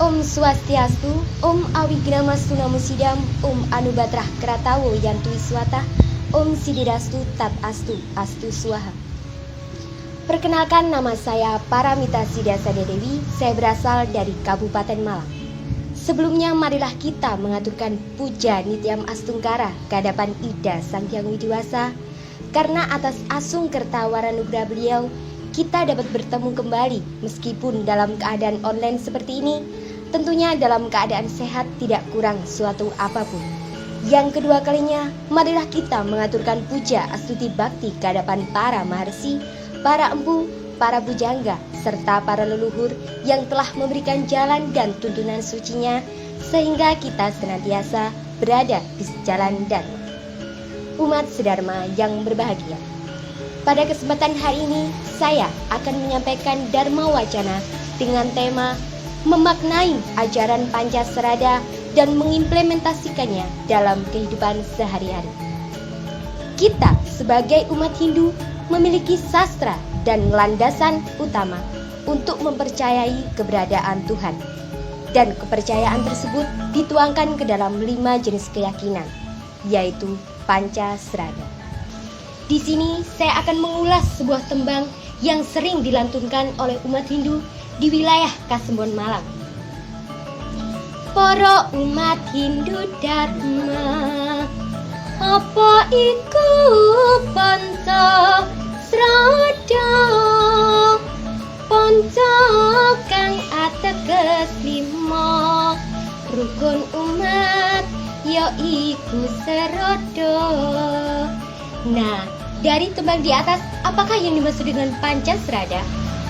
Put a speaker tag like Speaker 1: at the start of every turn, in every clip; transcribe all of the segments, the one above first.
Speaker 1: Om Swastiastu, Om Awignamastu Namusidam, Om Anubatrah Kratawo Yantu Iswata, Om Siddhidastu Tat Astu, Astu Swaha. Perkenalkan, nama saya Paramita Siddhasada Dewi, saya berasal dari Kabupaten Malang. Sebelumnya marilah kita mengaturkan puja Nityam Astungkara ke hadapan Ida Sang Hyang Widiwasa, karena atas asung kertawaranugrah beliau, kita dapat bertemu kembali meskipun dalam keadaan online seperti ini, tentunya dalam keadaan sehat tidak kurang suatu apapun. Yang kedua kalinya, marilah kita mengaturkan puja astuti bakti ke hadapan para maharsi, para empu, para bujangga, serta para leluhur yang telah memberikan jalan dan tuntunan sucinya, sehingga kita senantiasa berada di jalan Dharma. Umat sedharma yang berbahagia, pada kesempatan hari ini saya akan menyampaikan Dharma Wacana dengan tema memaknai ajaran Pancasrada dan mengimplementasikannya dalam kehidupan sehari-hari. Kita sebagai umat Hindu memiliki sastra dan landasan utama untuk mempercayai keberadaan Tuhan, dan kepercayaan tersebut dituangkan ke dalam 5 jenis keyakinan, yaitu Pancasrada. Di sini saya akan mengulas sebuah tembang yang sering dilantunkan oleh umat Hindu di wilayah Kasembon, Malang. Para umat Hindu Dharma, apa iku Pancasrada? Panca kang ateges 5 rukun umat ya iku serodo. Nah, dari tembang di atas, apakah yang dimaksud dengan Pancasrada?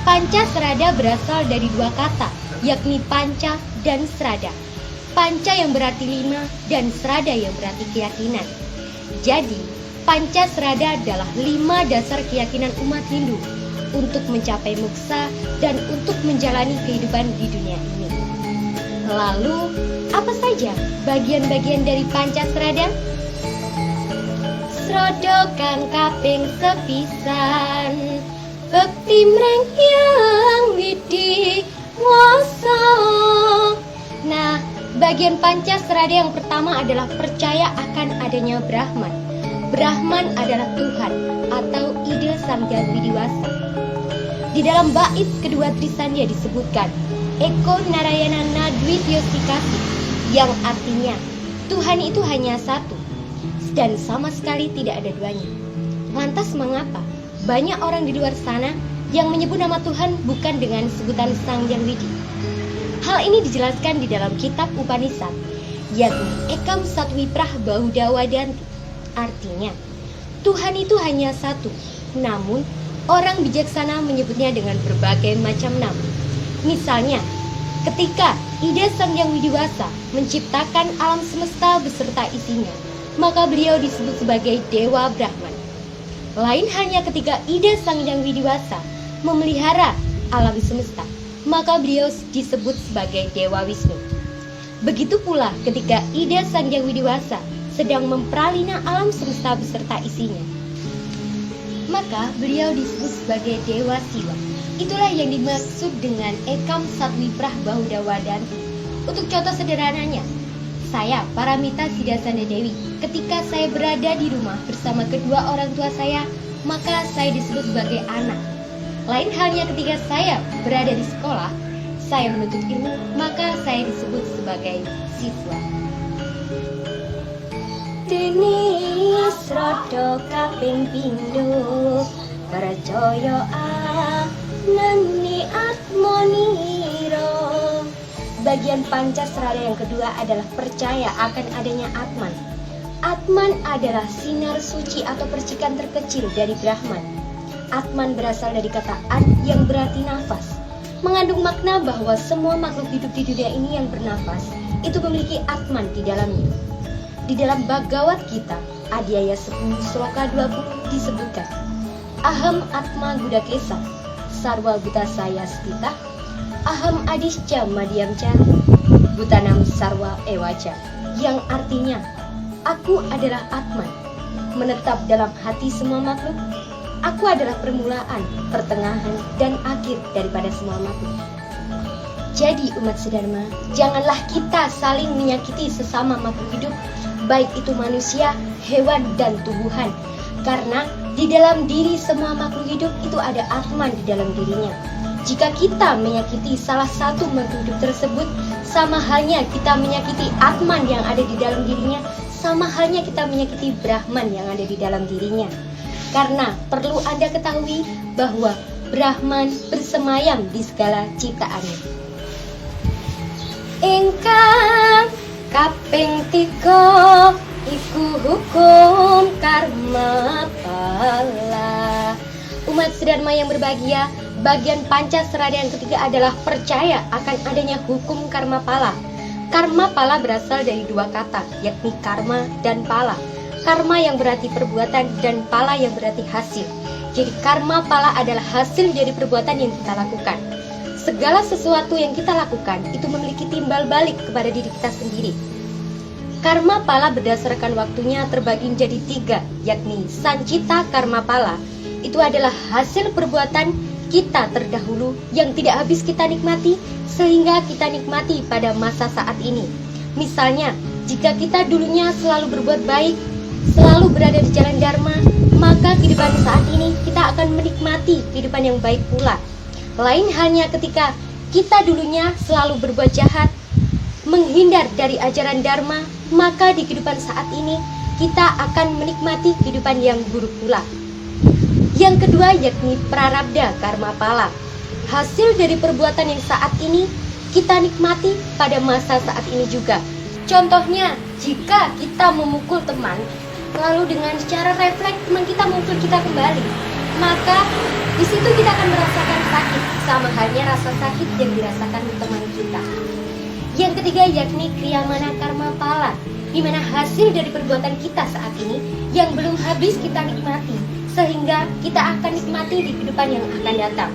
Speaker 1: Pancasrada berasal dari 2 kata, yakni panca dan srada. Panca yang berarti 5 dan srada yang berarti keyakinan. Jadi, Pancasrada adalah 5 dasar keyakinan umat Hindu untuk mencapai moksa dan untuk menjalani kehidupan di dunia ini. Lalu, apa saja bagian-bagian dari Pancasrada? Srada kang kaping sepisan, bekti mreng Hyang Widiwasa. Nah, bagian Pancasrada yang pertama adalah percaya akan adanya Brahman. Brahman adalah Tuhan atau ide Sang Hyang Widiwasa. Di dalam bait kedua Trisandya disebutkan Eko Narayana Nadwitya Sikasi, yang artinya Tuhan itu hanya satu dan sama sekali tidak ada duanya. Lantas mengapa banyak orang di luar sana yang menyebut nama Tuhan bukan dengan sebutan Sang Hyang Widi? Hal ini dijelaskan di dalam kitab Upanishad, yakni Ekam Satwiprah Bahudawadanti. Artinya, Tuhan itu hanya satu, namun orang bijaksana menyebutnya dengan berbagai macam nama. Misalnya, ketika Ida Sang Hyang Widiwasa menciptakan alam semesta beserta isinya, maka beliau disebut sebagai Dewa Brahman. Lain halnya ketika Ida Sang Hyang Widiwasa memelihara alam semesta, maka beliau disebut sebagai Dewa Wisnu. Begitu pula ketika Ida Sang Hyang Widiwasa sedang mempralina alam semesta beserta isinya, maka beliau disebut sebagai Dewa Siwa. Itulah yang dimaksud dengan Ekam Satwiprah Bahudawadanti. Untuk contoh sederhananya, saya, Paramita Siddhasada Dewi, ketika saya berada di rumah bersama kedua orang tua saya, maka saya disebut sebagai anak. Lain halnya ketika saya berada di sekolah, saya menuntut ilmu, maka saya disebut sebagai siswa. Dene srada kaping pindho, percaya anane atmanira. Bagian Pancasrada yang kedua adalah percaya akan adanya Atman. Atman adalah sinar suci atau percikan terkecil dari Brahman. Atman berasal dari kata At yang berarti nafas, mengandung makna bahwa semua makhluk hidup di dunia ini yang bernafas itu memiliki Atman di dalamnya. Di dalam Bhagavad Gita, Adhyaya 10 Sloka 20 disebutkan, Aham Atma Gudakesa, Sarwa Buta Saya Stita, Aham Adisca Madhyamca, Butanam Sarwa Ewaca, yang artinya, aku adalah Atman, menetap dalam hati semua makhluk. Aku adalah permulaan, pertengahan, dan akhir daripada semua makhluk. Jadi umat sedharma, janganlah kita saling menyakiti sesama makhluk hidup, baik itu manusia, hewan, dan tumbuhan. Karena di dalam diri semua makhluk hidup itu ada Atman di dalam dirinya. Jika kita menyakiti salah satu makhluk hidup tersebut, sama halnya kita menyakiti Atman yang ada di dalam dirinya, sama halnya kita menyakiti Brahman yang ada di dalam dirinya. Karena perlu Anda ketahui bahwa Brahman bersemayam di segala ciptaannya. Ingkang kaping 3 iku hukum karma pala. Umat sedharma yang berbahagia, bagian Pancasrada yang ketiga adalah percaya akan adanya hukum karma pala. Karma pala berasal dari dua kata, yakni karma dan pala. Karma yang berarti perbuatan dan pala yang berarti hasil. Jadi karma pala adalah hasil dari perbuatan yang kita lakukan. Segala sesuatu yang kita lakukan itu memiliki timbal balik kepada diri kita sendiri. Karma pala berdasarkan waktunya terbagi menjadi 3, yakni sancita karma pala. Itu adalah hasil perbuatan kita terdahulu yang tidak habis kita nikmati sehingga kita nikmati pada masa saat ini. Misalnya, jika kita dulunya selalu berbuat baik, selalu berada di jalan dharma, maka kehidupan saat ini kita akan menikmati kehidupan yang baik pula. Lain halnya ketika kita dulunya selalu berbuat jahat, menghindar dari ajaran dharma, maka di kehidupan saat ini kita akan menikmati kehidupan yang buruk pula. Yang kedua yakni prarabdha karma pala. Hasil dari perbuatan yang saat ini kita nikmati pada masa saat ini juga. Contohnya, jika kita memukul teman, lalu dengan cara refleks teman kita memukul kita kembali, maka di situ kita akan merasakan sakit, sama halnya rasa sakit yang dirasakan teman kita. Yang ketiga yakni kriyamana karma pala, di mana hasil dari perbuatan kita saat ini yang belum habis kita nikmati, sehingga kita akan nikmati di kehidupan yang akan datang.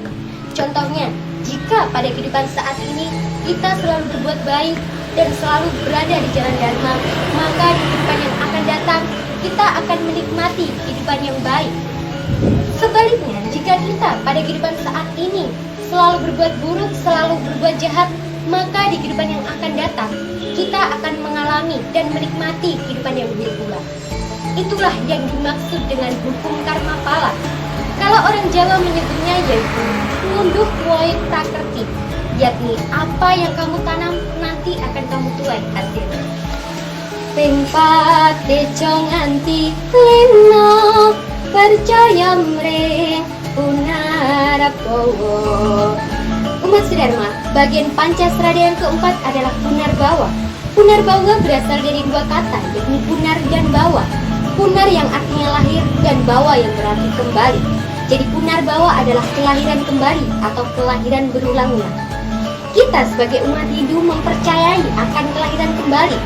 Speaker 1: Contohnya, jika pada kehidupan saat ini kita selalu berbuat baik dan selalu berada di jalan dharma, maka di kehidupan yang akan datang kita akan menikmati kehidupan yang baik. Sebaliknya, jika kita pada kehidupan saat ini selalu berbuat buruk, selalu berbuat jahat, maka di kehidupan yang akan datang kita akan mengalami dan menikmati kehidupan yang buruk pula. Itulah yang dimaksud dengan hukum karma pala. Kalau orang Jawa menyebutnya yaitu ngunduh woy prakerti, yakni apa yang kamu tanam nanti akan kamu tuai hasilnya. Ping 4 tejo nganti lino percaya mring punarabawa. Umat sedharma, bagian Pancasrada yang keempat adalah punarbawa. Punarbawa berasal dari dua kata, yakni punar dan bawa. Punar yang artinya lahir dan bawa yang berarti kembali. Jadi punarbawa adalah kelahiran kembali atau kelahiran berulangnya. Kita sebagai umat Hindu mempercayai akan kelahiran kembali,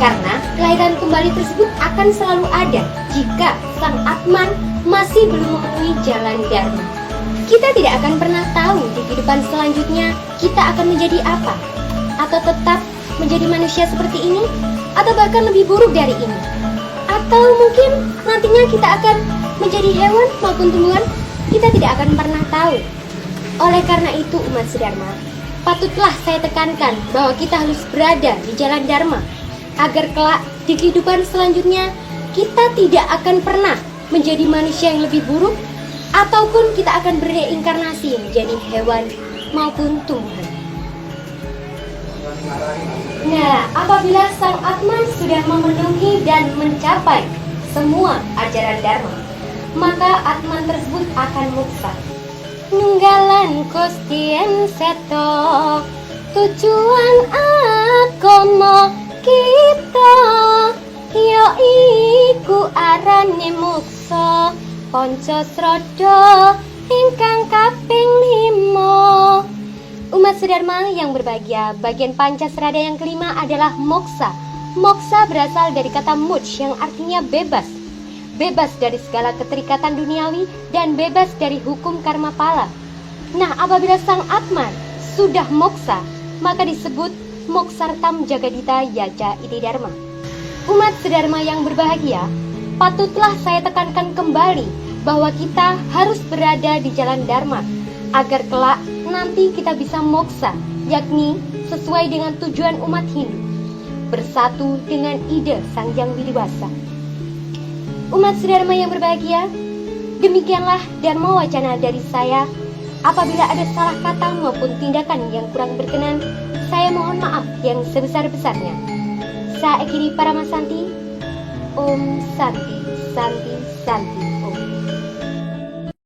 Speaker 1: karena kelahiran kembali tersebut akan selalu ada jika sang Atman masih belum memenuhi jalan dharma. Kita tidak akan pernah tahu di kehidupan selanjutnya kita akan menjadi apa, atau tetap menjadi manusia seperti ini, atau bahkan lebih buruk dari ini, atau mungkin nantinya kita akan menjadi hewan maupun tumbuhan. Kita tidak akan pernah tahu. Oleh karena itu umat sedharma, patutlah saya tekankan bahwa kita harus berada di jalan dharma, agar kelak di kehidupan selanjutnya kita tidak akan pernah menjadi manusia yang lebih buruk, ataupun kita akan bereinkarnasi menjadi hewan maupun tumbuhan. Nah, apabila sang Atman sudah memenuhi dan mencapai semua ajaran dharma, maka Atman tersebut akan moksa. Nunggalan kostien seto, tujuan agama kita yaiku arane moksa Pancasrada ingkang kaping 5. Umat sedharma yang berbahagia, bagian Pancasrada yang kelima adalah moksa. Moksa berasal dari kata moksha yang artinya bebas. Bebas dari segala keterikatan duniawi dan bebas dari hukum karma pala. Nah, apabila sang Atman sudah moksa, maka disebut moksartam jagadita yaja iti dharma. Umat sedharma yang berbahagia, patutlah saya tekankan kembali bahwa kita harus berada di jalan dharma, agar kelak nanti kita bisa moksa, yakni sesuai dengan tujuan umat Hindu, bersatu dengan ide Sang Hyang Widi-Wasa. Umat Sri Dharma yang berbahagia, demikianlah Dharma Wacana dari saya. Apabila ada salah kata maupun tindakan yang kurang berkenan, saya mohon maaf yang sebesar-besarnya. Saya akhiri Paramasanti. Om Santi, Santi, Santi.